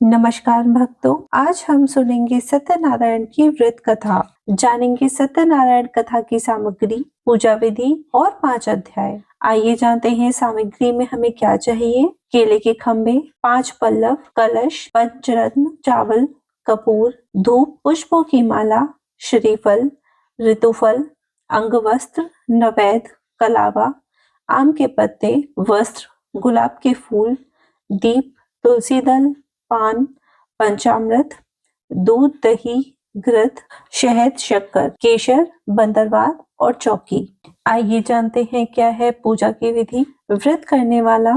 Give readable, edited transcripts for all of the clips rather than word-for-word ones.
नमस्कार भक्तों, आज हम सुनेंगे सत्यनारायण की व्रत कथा। जानेंगे सत्यनारायण कथा की सामग्री, पूजा विधि और 5 अध्याय। आइए जानते हैं सामग्री में हमें क्या चाहिए। केले के खम्भे, 5 पल्लव, कलश, पंचरत्न, चावल, कपूर, धूप, पुष्पों की माला, श्रीफल, ऋतुफल, अंगवस्त्र, नवेद, कलावा, आम के पत्ते, वस्त्र, गुलाब के फूल, दीप, तुलसी दल, पान, पंचामृत, दूध, दही, घृत, शहद, शक्कर, केशर, बंदरवात और चौकी। आइए जानते हैं क्या है पूजा की विधि। व्रत करने वाला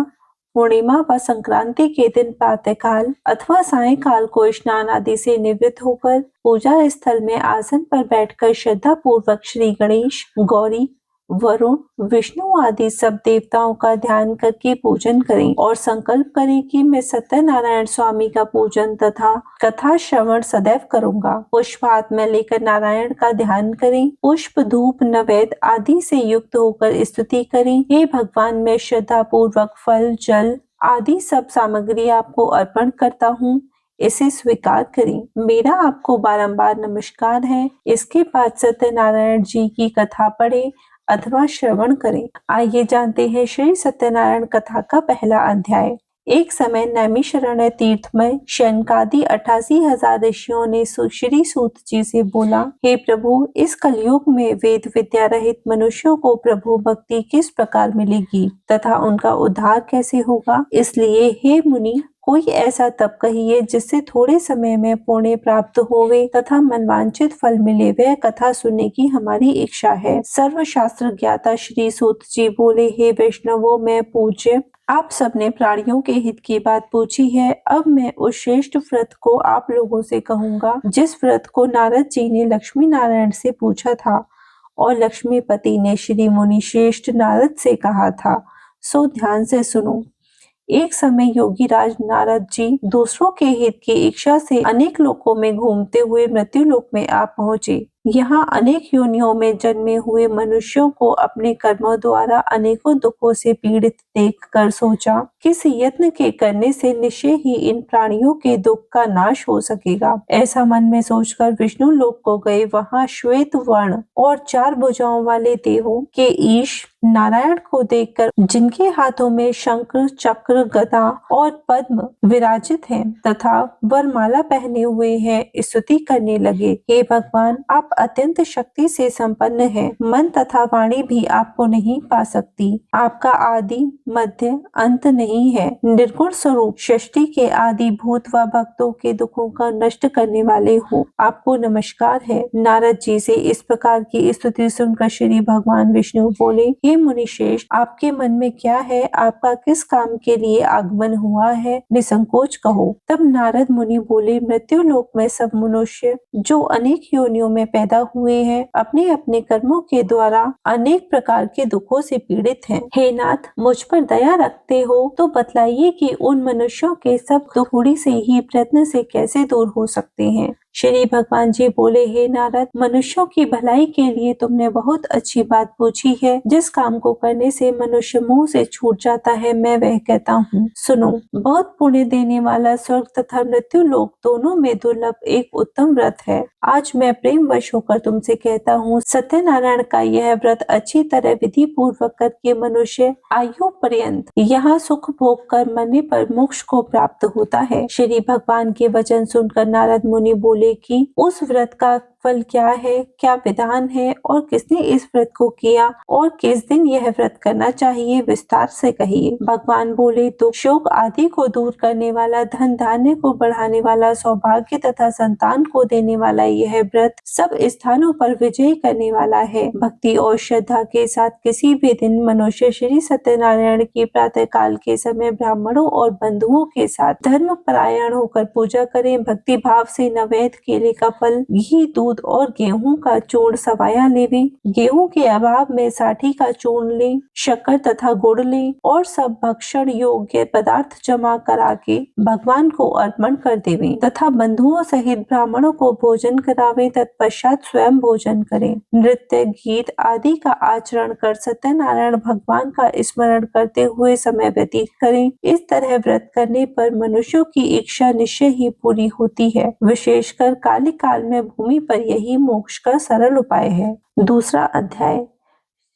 पूर्णिमा व संक्रांति के दिन प्रातःकाल अथवा सायंकाल को स्नान आदि से निवृत्त होकर पूजा स्थल में आसन पर बैठकर श्रद्धा पूर्वक श्री गणेश, गौरी, वरुण, विष्णु आदि सब देवताओं का ध्यान करके पूजन करें और संकल्प करें कि मैं सत्यनारायण स्वामी का पूजन तथा कथा श्रवण सदैव करूंगा। पुष्प हाथ में लेकर नारायण का ध्यान करें। पुष्प, धूप, नवेद आदि से युक्त होकर स्तुति करें। हे भगवान, मैं श्रद्धा पूर्वक फल, जल आदि सब सामग्री आपको अर्पण करता हूँ, इसे स्वीकार करें। मेरा आपको बारंबार नमस्कार है। इसके बाद सत्यनारायण जी की कथा पढ़े अथवा श्रवण करें। आइए जानते हैं श्री सत्यनारायण कथा का पहला अध्याय। एक समय नैमिषारण्य तीर्थ में शनकादि 88,000 ऋषियों ने श्री सूत जी से बोला, हे प्रभु, इस कलयुग में वेद विद्या रहित मनुष्यों को प्रभु भक्ति किस प्रकार मिलेगी तथा उनका उद्धार कैसे होगा। इसलिए हे मुनि, कोई ऐसा तप कहिए जिससे थोड़े समय में पुण्य प्राप्त होवे तथा मनवांचित फल मिले। वह कथा सुनने की हमारी इच्छा है। सर्वशास्त्र ज्ञाता श्री सूत जी बोले, हे वैष्णवों, मैं पूज्य, आप सबने प्राणियों के हित की बात पूछी है। अब मैं उस श्रेष्ठ व्रत को आप लोगों से कहूंगा जिस व्रत को नारद जी ने लक्ष्मी नारायण से पूछा था और लक्ष्मीपति ने श्री मुनि श्रेष्ठ नारद से कहा था, सो ध्यान से सुनो। एक समय योगी राज नारद जी दूसरों के हित की इच्छा से अनेक लोकों में घूमते हुए मृत्यु लोक में आ पहुँचे। यहाँ अनेक योनियों में जन्मे हुए मनुष्यों को अपने कर्मों द्वारा अनेकों दुखों से पीड़ित देखकर सोचा, किसी यत्न के करने से निश्चय ही इन प्राणियों के दुख का नाश हो सकेगा। ऐसा मन में सोचकर विष्णु लोक को गए। वहाँ श्वेत वर्ण और 4 भुजाओं वाले देवों के ईश नारायण को देखकर, जिनके हाथों में शंख, चक्र, गदा और पद्म विराजित हैं तथा वरमाला पहने हुए हैं, स्तुति करने लगे। हे भगवान, आप अत्यंत शक्ति से संपन्न हैं। मन तथा वाणी भी आपको नहीं पा सकती। आपका आदि मध्य अंत नहीं है। निर्गुण स्वरूप सृष्टि के आदि भूत व भक्तों के दुखों का नष्ट करने वाले हो, आपको नमस्कार है। नारद जी से इस प्रकार की स्तुति सुनकर श्री भगवान विष्णु बोले, हे मुनिश्रेष्ठ, आपके मन में क्या है? आपका किस काम के लिए आगमन हुआ है? निसंकोच कहो। तब नारद मुनि बोले, मृत्यु लोक में सब मनुष्य जो अनेक योनियों में पैदा हुए हैं, अपने अपने कर्मों के द्वारा अनेक प्रकार के दुखों से पीड़ित हैं। हे नाथ, मुझ पर दया रखते हो तो बतलाइए कि उन मनुष्यों के सब दुख थोड़ी से ही प्रयत्न से कैसे दूर हो सकते हैं। श्री भगवान जी बोले, हे नारद, मनुष्यों की भलाई के लिए तुमने बहुत अच्छी बात पूछी है। जिस काम को करने से मनुष्य मुंह से छूट जाता है, मैं वह कहता हूँ, सुनो। बहुत पुण्य देने वाला स्वर्ग तथा मृत्यु लोक दोनों में दुर्लभ एक उत्तम व्रत है। आज मैं प्रेम वश होकर तुमसे कहता हूँ, सत्यनारायण का यह व्रत अच्छी तरह विधि पूर्वक करके मनुष्य आयु पर्यंत यहाँ सुख भोग कर मरने पर मोक्ष को प्राप्त होता है। श्री भगवान के वचन सुनकर नारद मुनि बोले कि उस व्रत का फल क्या है, क्या विधान है और किसने इस व्रत को किया और किस दिन यह व्रत करना चाहिए, विस्तार से कहिए। भगवान बोले, तो शोक आदि को दूर करने वाला, धन धान्य को बढ़ाने वाला, सौभाग्य तथा संतान को देने वाला यह व्रत सब स्थानों पर विजय करने वाला है। भक्ति और श्रद्धा के साथ किसी भी दिन मनुष्य श्री सत्यनारायण की प्रातः काल के समय ब्राह्मणों और बंधुओं के साथ धर्म परायण होकर पूजा करें। भक्ति भाव से नवेद, केले का फल, घी, दूध दूध और गेहूं का चूर्ण सवाया लेवे। गेहूं के अभाव में साठी का चूर्ण ले, शक्कर तथा गुड़ ले और सब भक्षण योग्य पदार्थ जमा करा के भगवान को अर्पण कर देवे तथा बंधुओं सहित ब्राह्मणों को भोजन करावे। तत्पश्चात स्वयं भोजन करें। नृत्य, गीत आदि का आचरण कर सत्यनारायण भगवान का स्मरण करते हुए समय व्यतीत करें। इस तरह व्रत करने पर मनुष्यों की इच्छा निश्चय ही पूरी होती है। विशेषकर कालिक काल में भूमि पर यही मोक्ष का सरल उपाय है। दूसरा अध्याय।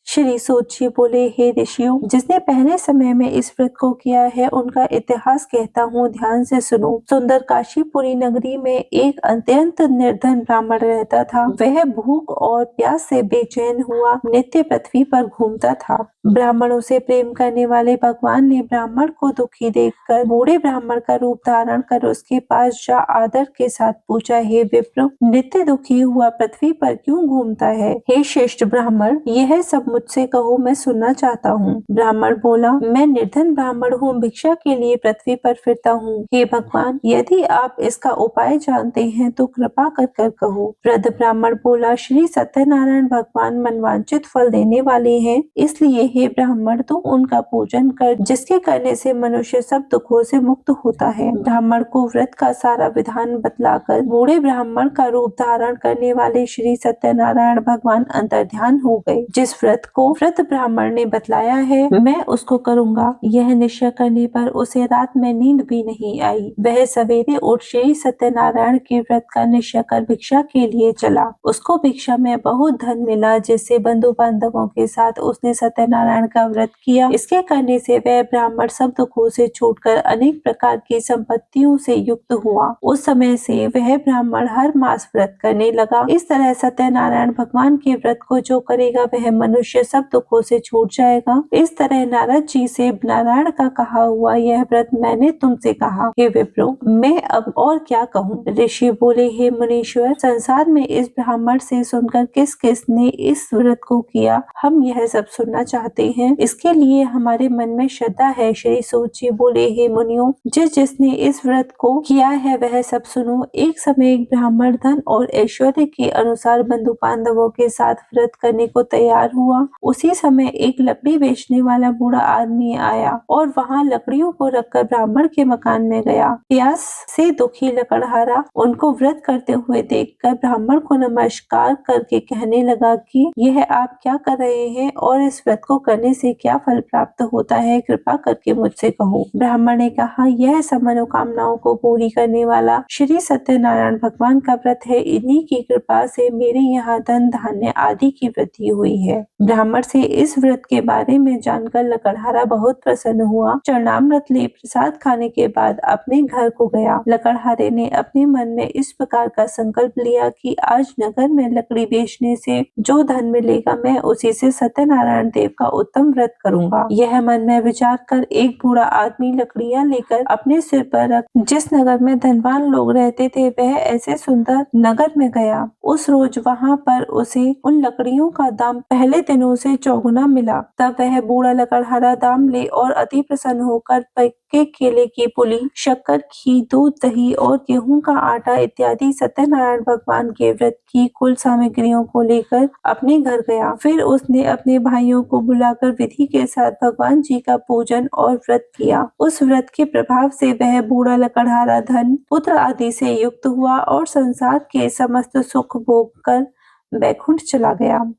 श्री सूत जी बोले, हे ऋषियों, जिसने पहले समय में इस व्रत को किया है उनका इतिहास कहता हूँ, ध्यान से सुनो। सुंदर काशीपुरी नगरी में एक अत्यंत निर्धन ब्राह्मण रहता था। वह भूख और प्यास से बेचैन हुआ नित्य पृथ्वी पर घूमता था। ब्राह्मणों से प्रेम करने वाले भगवान ने ब्राह्मण को दुखी देखकर बूढ़े ब्राह्मण का रूप धारण कर उसके पास जा आदर के साथ पूछा, हे विप्र, नित्य दुखी हुआ पृथ्वी पर क्यों घूमता है? हे श्रेष्ठ ब्राह्मण, यह सब मुझसे कहो, मैं सुनना चाहता हूँ। ब्राह्मण बोला, मैं निर्धन ब्राह्मण हूँ, भिक्षा के लिए पृथ्वी पर फिरता हूँ। हे भगवान, यदि आप इसका उपाय जानते हैं तो कृपा कर कर कहो। वृद्ध ब्राह्मण बोला, श्री सत्यनारायण भगवान मनवांचित फल देने वाले हैं, इसलिए हे ब्राह्मण, तू उनका पूजन कर, जिसके करने से मनुष्य सब दुखों से मुक्त होता है। ब्राह्मण को व्रत का सारा विधान बतलाकर बूढ़े ब्राह्मण का रूप धारण करने वाले श्री सत्यनारायण भगवान अंतर्ध्यान हो गए। जिस व्रत को वृद्ध ब्राह्मण ने बतलाया है मैं उसको करूंगा, यह निश्चय करने पर उसे रात में नींद भी नहीं आई। वह सवेरे उठ श्री सत्यनारायण के व्रत का निश्चय कर भिक्षा के लिए चला। उसको भिक्षा में बहुत धन मिला, जिससे बंधु बांधवों के साथ उसने सत्यनारायण का व्रत किया। इसके करने से वह ब्राह्मण सब दुखों से छूटकर अनेक प्रकार की संपत्तियों से युक्त हुआ। उस समय से वह ब्राह्मण हर मास व्रत करने लगा। इस तरह सत्यनारायण भगवान के व्रत को जो करेगा वह मनुष्य सब दुखों से छूट जाएगा। इस तरह नारद जी से नारायण का कहा हुआ यह व्रत मैंने तुमसे कहा। हे विप्रो, मैं अब और क्या कहूँ? ऋषि बोले, हे मुनीश्वर, संसार में इस ब्राह्मण से सुनकर किस किस ने इस व्रत को किया, हम यह सब सुनना चाहते हैं। इसके लिए हमारे मन में श्रद्धा है। श्री सूत जी बोले, हे मुनियों, जिसने इस व्रत को किया है वह सब सुनो। एक समय एक ब्राह्मण धन और ऐश्वर्य के अनुसार बंधु बांधवों के साथ व्रत करने को तैयार हुआ। उसी समय एक लकड़ी बेचने वाला बूढ़ा आदमी आया और वहां लकड़ियों को रखकर ब्राह्मण के मकान में गया। प्यास से दुखी लकड़हारा उनको व्रत करते हुए देखकर ब्राह्मण को नमस्कार करके कहने लगा कि यह आप क्या कर रहे हैं और इस व्रत को करने से क्या फल प्राप्त होता है, कृपा करके मुझसे कहो। ब्राह्मण ने कहा, यह सब मनोकामनाओं को पूरी करने वाला श्री सत्यनारायण भगवान का व्रत है। इन्हीं की कृपा से मेरे यहाँ धन धान्य आदि की वृद्धि हुई है। ब्राह्मण से इस व्रत के बारे में जानकर लकड़हारा बहुत प्रसन्न हुआ। चरणामृत ले प्रसाद खाने के बाद अपने घर को गया। लकड़हारे ने अपने मन में इस प्रकार का संकल्प लिया कि आज नगर में लकड़ी बेचने से जो धन मिलेगा मैं उसी से सत्यनारायण देव का उत्तम व्रत करूंगा। यह मन में विचार कर एक बूढ़ा आदमी लकड़ियां लेकर अपने सिर पर रख जिस नगर में धनवान लोग रहते थे वह ऐसे सुंदर नगर में गया। उस रोज वहां पर उसे उन लकड़ियों का दाम पहले दिनों से चौगुना मिला। तब वह बूढ़ा लकड़हारा दाम ले और अति प्रसन्न होकर पक्के केले की पुली, शक्कर, घी, दूध, दही और गेहूं का आटा इत्यादि सत्यनारायण भगवान के व्रत की कुल सामग्रियों को लेकर अपने घर गया। फिर उसने अपने भाइयों को बुलाकर विधि के साथ भगवान जी का पूजन और व्रत किया। उस व्रत के प्रभाव से वह बूढ़ा लकड़हारा धन, पुत्र आदि से युक्त हुआ और संसार के समस्त सुख भोग कर बैकुंठ चला गया।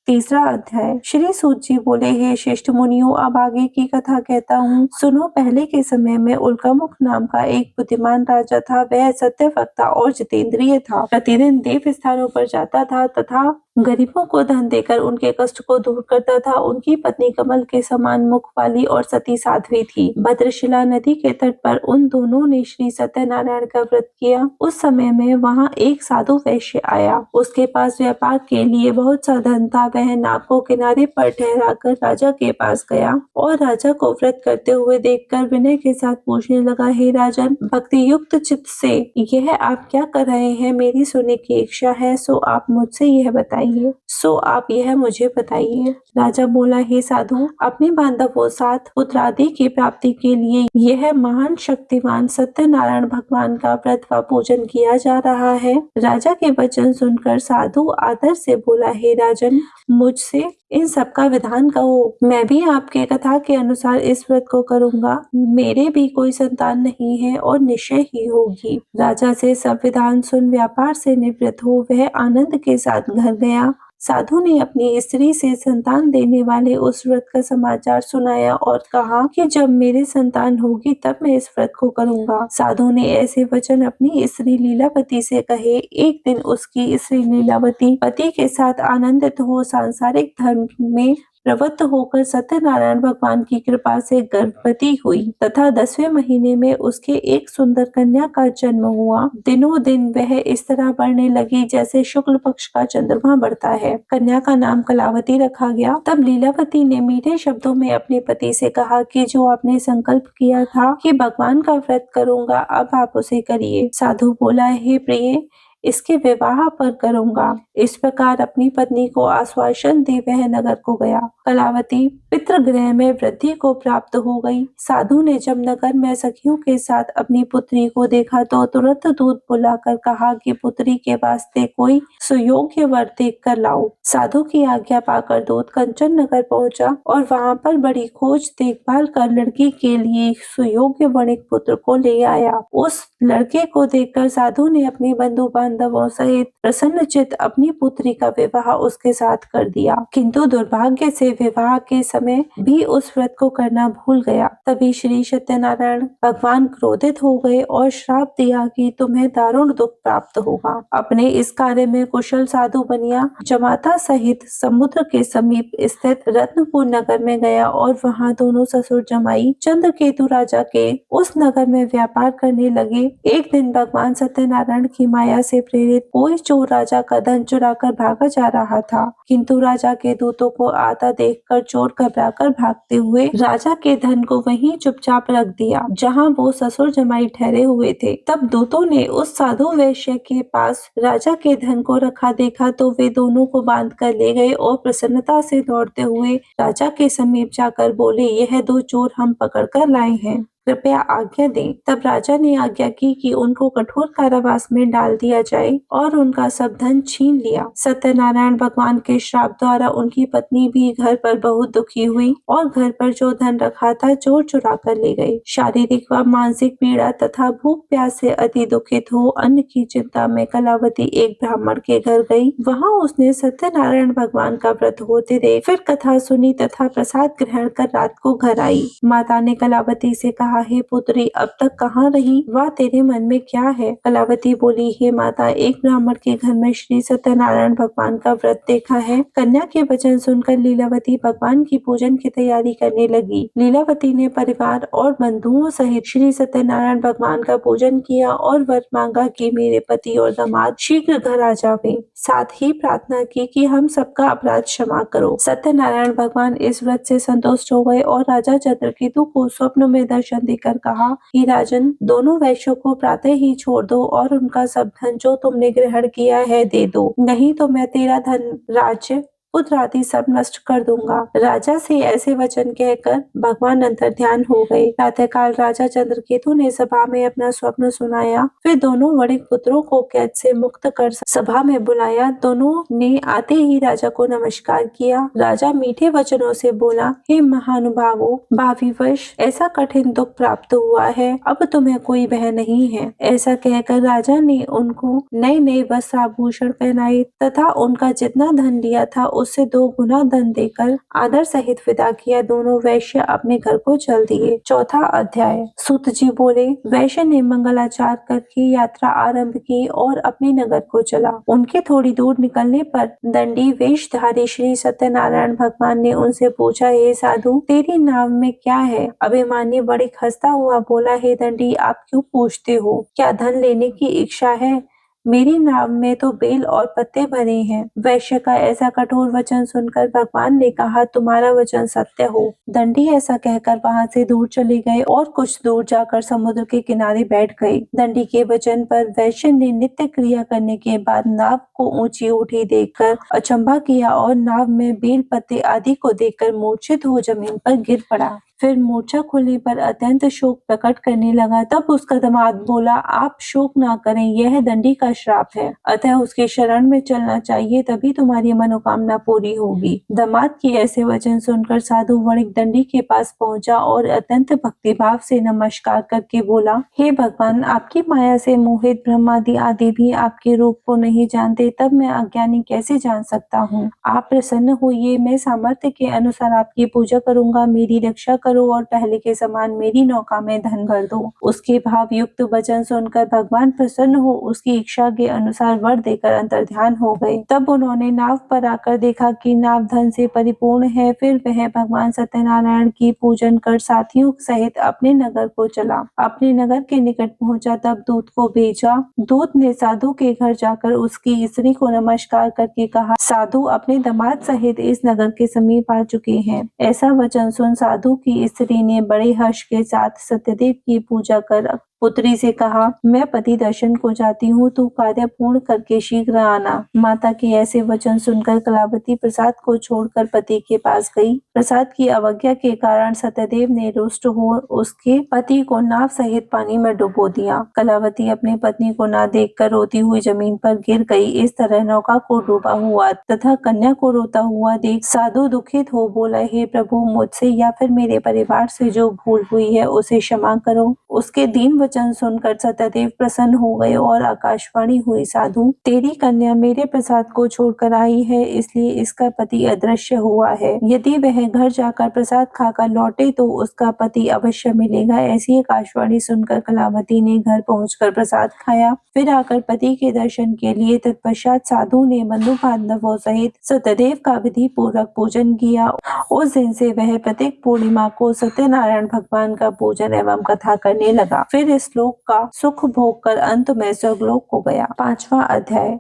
तीसरा अध्याय। श्री सूत जी बोले, हे श्रेष्ठ मुनियों, अब आगे की कथा कहता हूँ, सुनो। पहले के समय में उल्कामुख नाम का एक बुद्धिमान राजा था। वह सत्यवक्ता और जितेंद्रिय था। प्रतिदिन देव स्थानों पर जाता था तथा गरीबों को धन देकर उनके कष्ट को दूर करता था। उनकी पत्नी कमल के समान मुख वाली और सती साध्वी थी। भद्रशिला नदी के तट पर उन दोनों ने श्री सत्यनारायण का व्रत किया। उस समय में वहाँ एक साधु वैश्य आया। उसके पास व्यापार के लिए बहुत सा धन था। वह नाव को किनारे पर ठहराकर राजा के पास गया और राजा को व्रत करते हुए देखकर विनय के साथ पूछने लगा, हे राजन, भक्ति युक्त चित्त से यह आप क्या कर रहे हैं? मेरी सुनने की इच्छा है, सो आप मुझसे यह बताइए। चाहिए, सो आप यह मुझे बताइए। राजा बोला, हे साधु, अपने बांधवों साथ पुत्रादि की प्राप्ति के लिए यह महान शक्तिमान सत्यनारायण भगवान का व्रत व पूजन किया जा रहा है। राजा के वचन सुनकर साधु आदर से बोला, हे राजन, मुझसे इन सब का विधान कहो। मैं भी आपके कथा के अनुसार इस व्रत को करूंगा। मेरे भी कोई संतान नहीं है और निश्चय ही होगी। राजा से सब विधान सुन व्यापार से निवृत्त हो वह आनंद के साथ घर गया। साधु ने अपनी स्त्री से संतान देने वाले उस व्रत का समाचार सुनाया और कहा कि जब मेरी संतान होगी तब मैं इस व्रत को करूंगा। साधु ने ऐसे वचन अपनी स्त्री लीलावती से कहे। एक दिन उसकी स्त्री लीलावती पति के साथ आनंदित हो सांसारिक धर्म में प्रवृत्त होकर सत्यनारायण भगवान की कृपा से गर्भवती हुई तथा 10वें महीने में उसके एक सुंदर कन्या का जन्म हुआ। दिनों दिन वह इस तरह बढ़ने लगी जैसे शुक्ल पक्ष का चंद्रमा बढ़ता है। कन्या का नाम कलावती रखा गया। तब लीलावती ने मीठे शब्दों में अपने पति से कहा कि जो आपने संकल्प किया था कि भगवान का व्रत करूंगा, अब आप उसे करिए। साधु बोला, हे प्रिय, इसके विवाह पर करूंगा। इस प्रकार अपनी पत्नी को आश्वासन दे वह नगर को गया। कलावती पितृगृह में वृद्धि को प्राप्त हो गई। साधु ने जब नगर में सखियों के साथ अपनी पुत्री को देखा तो तुरंत दूत बुलाकर कहा कि पुत्री के वास्ते कोई सुयोग्य वर देख कर लाओ। साधु की आज्ञा पाकर दूत कंचन नगर पहुंचा और वहां पर बड़ी खोज देखभाल कर लड़की के लिए सुयोग्य वणिक पुत्र को ले आया। उस लड़के को देखकर साधु ने अपने बंधु बांधवों सहित प्रसन्नचित्त अपनी पुत्री का विवाह उसके साथ कर दिया। किंतु दुर्भाग्य से विवाह के समय भी उस व्रत को करना भूल गया। तभी श्री सत्यनारायण भगवान क्रोधित हो गए और श्राप दिया कि तुम्हें दारुण दुख प्राप्त होगा। अपने इस कार्य में कुशल साधु बनिया जमाता सहित समुद्र के समीप स्थित रत्नपुर नगर में गया और वहां दोनों ससुर जमाई चंद्रकेतु राजा के उस नगर में व्यापार करने लगे। एक दिन भगवान सत्यनारायण की माया से प्रेरित कोई चोर राजा का धन चुराकर भागा जा रहा था, किंतु राजा के दूतों को आता देखकर चोर घबराकर भागते हुए राजा के धन को वहीं चुपचाप रख दिया जहां वो ससुर जमाई ठहरे हुए थे। तब दूतों ने उस साधु वैश्य के पास राजा के धन को रखा देखा तो वे दोनों को बांध कर ले गए और प्रसन्नता से दौड़ते हुए राजा के समीप जाकर बोले, यह दो चोर हम पकड़ कर लाए हैं, कृपया आज्ञा दें। तब राजा ने आज्ञा की कि उनको कठोर कारावास में डाल दिया जाए और उनका सब धन छीन लिया। सत्यनारायण भगवान के श्राप द्वारा उनकी पत्नी भी घर पर बहुत दुखी हुई और घर पर जो धन रखा था चोर चुरा कर ले गए। शारीरिक व मानसिक पीड़ा तथा भूख प्यास से अति दुखित हो अन्न की चिंता में कलावती एक ब्राह्मण के घर गई। वहां उसने सत्यनारायण भगवान का व्रत होते देख फिर कथा सुनी तथा प्रसाद ग्रहण कर रात को घर आई। माता ने कलावती से कहा, हे पुत्री, अब तक कहाँ रही? वह तेरे मन में क्या है? कलावती बोली, हे माता, एक ब्राह्मण के घर में श्री सत्यनारायण भगवान का व्रत देखा है। कन्या के वचन सुनकर लीलावती भगवान की पूजन की तैयारी करने लगी। लीलावती ने परिवार और बंधुओं सहित श्री सत्यनारायण भगवान का पूजन किया और वर मांगा कि मेरे पति और दामाद शीघ्र घर आ जावे। साथ ही प्रार्थना की कि हम सबका अपराध क्षमा करो। सत्यनारायण भगवान इस व्रत से संतुष्ट हो गए और राजा चंद्रकेतु को स्वप्न में दर्शन देकर कहा, हे राजन, दोनों वैश्यों को प्रातः ही छोड़ दो और उनका सब धन जो तुमने ग्रहण किया है दे दो, नहीं तो मैं तेरा धन, राज्य, पुत्र आदि सब नष्ट कर दूंगा। राजा से ऐसे वचन कहकर भगवान अंतर ध्यान हो गए। प्रातःकाल राजा चंद्रकेतु ने सभा में अपना स्वप्न सुनाया। फिर दोनों वणिक पुत्रों को कैद से मुक्त कर सभा में बुलाया। दोनों ने आते ही राजा को नमस्कार किया। राजा मीठे वचनों से बोला, हे महानुभावों, भाविवश ऐसा कठिन दुख प्राप्त हुआ है, अब तुम्हें कोई भय नहीं है। ऐसा कहकर राजा ने उनको नए नए वस्त्र आभूषण पहनाए तथा उनका जितना धन लिया था उससे 2 गुना धन देकर आदर सहित विदा किया। दोनों वैश्य अपने घर को चल दिए। चौथा अध्याय। सूत जी बोले, वैश्य ने मंगलाचार करके यात्रा आरंभ की और अपने नगर को चला। उनके थोड़ी दूर निकलने पर दंडी वेशधारी श्री सत्यनारायण भगवान ने उनसे पूछा, हे साधु, तेरी नाम में क्या है? अभिमानी बड़ी हंसता हुआ बोला, हे दंडी, आप क्यों पूछते हो? क्या धन लेने की इच्छा है? मेरी नाव में तो बेल और पत्ते भरे हैं। वैश्य का ऐसा कठोर वचन सुनकर भगवान ने कहा, तुम्हारा वचन सत्य हो। दंडी ऐसा कहकर वहां से दूर चले गए और कुछ दूर जाकर समुद्र के किनारे बैठ गए। दंडी के वचन पर वैश्य ने नित्य क्रिया करने के बाद नाव को ऊंची उठी देखकर अचंभा किया और नाव में बेल पत्ते आदि को देखकर मूर्छित हो जमीन पर गिर पड़ा। फिर मूर्छा खुलने पर अत्यंत शोक प्रकट करने लगा। तब उसका दामाद बोला, आप शोक ना करें, यह दंडी का श्राप है, अतः उसके शरण में चलना चाहिए, तभी तुम्हारी मनोकामना पूरी होगी। दामाद के ऐसे वचन सुनकर साधु वणिक दंडी के पास पहुंचा और अत्यंत भक्तिभाव से नमस्कार करके बोला, हे भगवान, आपकी माया से मोहित ब्रह्मादि आदि भी आपके रूप को नहीं जानते, तब मैं अज्ञानी कैसे जान सकता हूँ। आप प्रसन्न होइए, मैं सामर्थ्य के अनुसार आपकी पूजा करूंगा, मेरी रक्षा करो और पहले के समान मेरी नौका में धन भर दो। उसके भाव युक्त वचन सुनकर भगवान प्रसन्न हो उसकी इच्छा के अनुसार वर देकर अंतर्ध्यान हो गए। तब उन्होंने नाव पर आकर देखा कि नाव धन से परिपूर्ण है। फिर वह भगवान सत्यनारायण की पूजन कर साथियों सहित अपने नगर को चला। अपने नगर के निकट पहुंचा तब दूत को भेजा। दूत ने साधु के घर जाकर उसकी स्त्री को नमस्कार करके कहा, साधु अपने दामाद सहित इस नगर के समीप आ चुके हैं। ऐसा वचन सुन साधु की स्त्री ने बड़े हर्ष के साथ सत्यदेव की पूजा कर पुत्री से कहा, मैं पति दर्शन को जाती हूँ, तू कार्य पूर्ण करके शीघ्र आना। माता के ऐसे वचन सुनकर कलावती प्रसाद को छोड़कर पति के पास गई। प्रसाद की अवज्ञा के कारण सत्यदेव ने रुष्ट हो उसके पति को नाव सहित पानी में डुबो दिया। कलावती अपनी पत्नी को न देखकर रोती हुई जमीन पर गिर गई। इस तरह नौका को डूबा हुआ तथा कन्या को रोता हुआ देख साधु दुखित हो बोला, हे प्रभु, मुझसे या फिर मेरे परिवार से जो भूल हुई है उसे क्षमा करो। उसके दीन वचन सुनकर सत्यदेव प्रसन्न हो गए और आकाशवाणी हुई, साधु, तेरी कन्या मेरे प्रसाद को छोड़कर आई है, इसलिए इसका पति अदृश्य हुआ है। यदि वह घर जाकर प्रसाद खाकर लौटे तो उसका पति अवश्य मिलेगा। ऐसी आकाशवाणी सुनकर कलावती ने घर पहुंचकर प्रसाद खाया, फिर आकर पति के दर्शन के लिए तत्पश्चात साधु ने बंधु बांधवों सहित सत्यदेव का विधि पूर्वक पूजन किया। उस दिन से वह प्रत्येक पूर्णिमा को सत्यनारायण भगवान का पूजन एवं कथा करने लगा। फिर इस लोक का सुख भोग कर अंत में स्वर्गलोक को गया। 5वां अध्याय।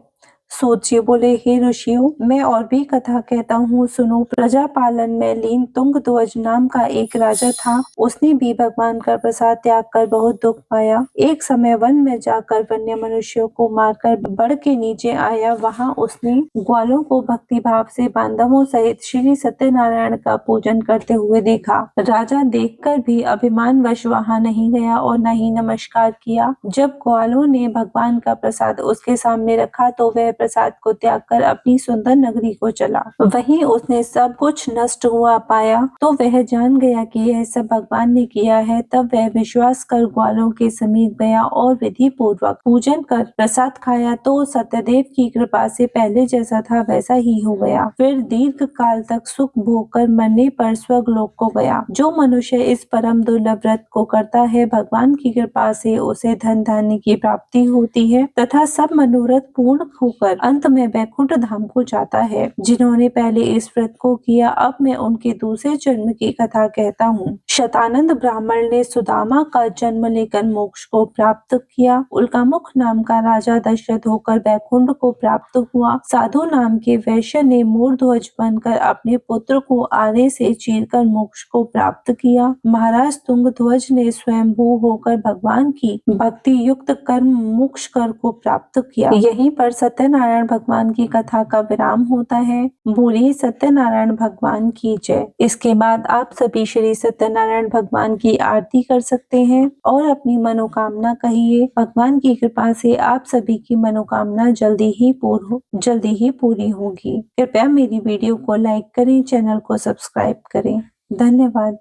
सूत जी बोले, हे ऋषियों, मैं और भी कथा कहता हूँ, सुनो। प्रजा पालन में लीन तुंगध्वज नाम का एक राजा था। उसने भी भगवान का प्रसाद त्याग कर बहुत दुख पाया। एक समय वन में जाकर वन्य मनुष्यों को मारकर बड़ के नीचे आया। वहाँ उसने ग्वालों को भक्ति भाव से बांधवों सहित श्री सत्यनारायण का पूजन करते हुए देखा। राजा देखकर भी अभिमानवश वहाँ नहीं गया और न ही नमस्कार किया। जब ग्वालों ने भगवान का प्रसाद उसके सामने रखा तो वह प्रसाद को त्याग कर अपनी सुंदर नगरी को चला। वहीं उसने सब कुछ नष्ट हुआ पाया तो वह जान गया कि यह सब भगवान ने किया है। तब वह विश्वास कर ग्वालों के समीप गया और विधि पूर्वक पूजन कर प्रसाद खाया तो सत्यदेव की कृपा से पहले जैसा था वैसा ही हो गया। फिर दीर्घ काल तक सुख भोग कर मरने पर स्वर्गलोक को गया। जो मनुष्य इस परम दुर्लभ व्रत को करता है, भगवान की कृपा से उसे धन धान्य की प्राप्ति होती है तथा सब मनोरथ पूर्ण होकर अंत में वैकुंठ धाम को जाता है। जिन्होंने पहले इस व्रत को किया, अब मैं उनके दूसरे जन्म की कथा कहता हूँ। शतानंद ब्राह्मण ने सुदामा का जन्म लेकर मोक्ष को प्राप्त किया। उल्कामुख नाम का राजा दशरथ होकर वैकुंठ को प्राप्त हुआ। साधु नाम के वैश्य ने मूर्ध्वज बनकर अपने पुत्र को आरे से चीरकर मोक्ष को प्राप्त किया। महाराज तुंगध्वज ने स्वयंभू होकर भगवान की भक्ति युक्त कर्म मोक्ष कर को प्राप्त किया। यहीं पर सत्यनारायण भगवान की कथा का विराम होता है। बोलिए सत्यनारायण भगवान की जय। इसके बाद आप सभी श्री सत्यनारायण भगवान की आरती कर सकते हैं और अपनी मनोकामना कहिए। भगवान की कृपा से आप सभी की मनोकामना जल्दी ही पूरी होगी। कृपया मेरी वीडियो को लाइक करें, चैनल को सब्सक्राइब करें। धन्यवाद।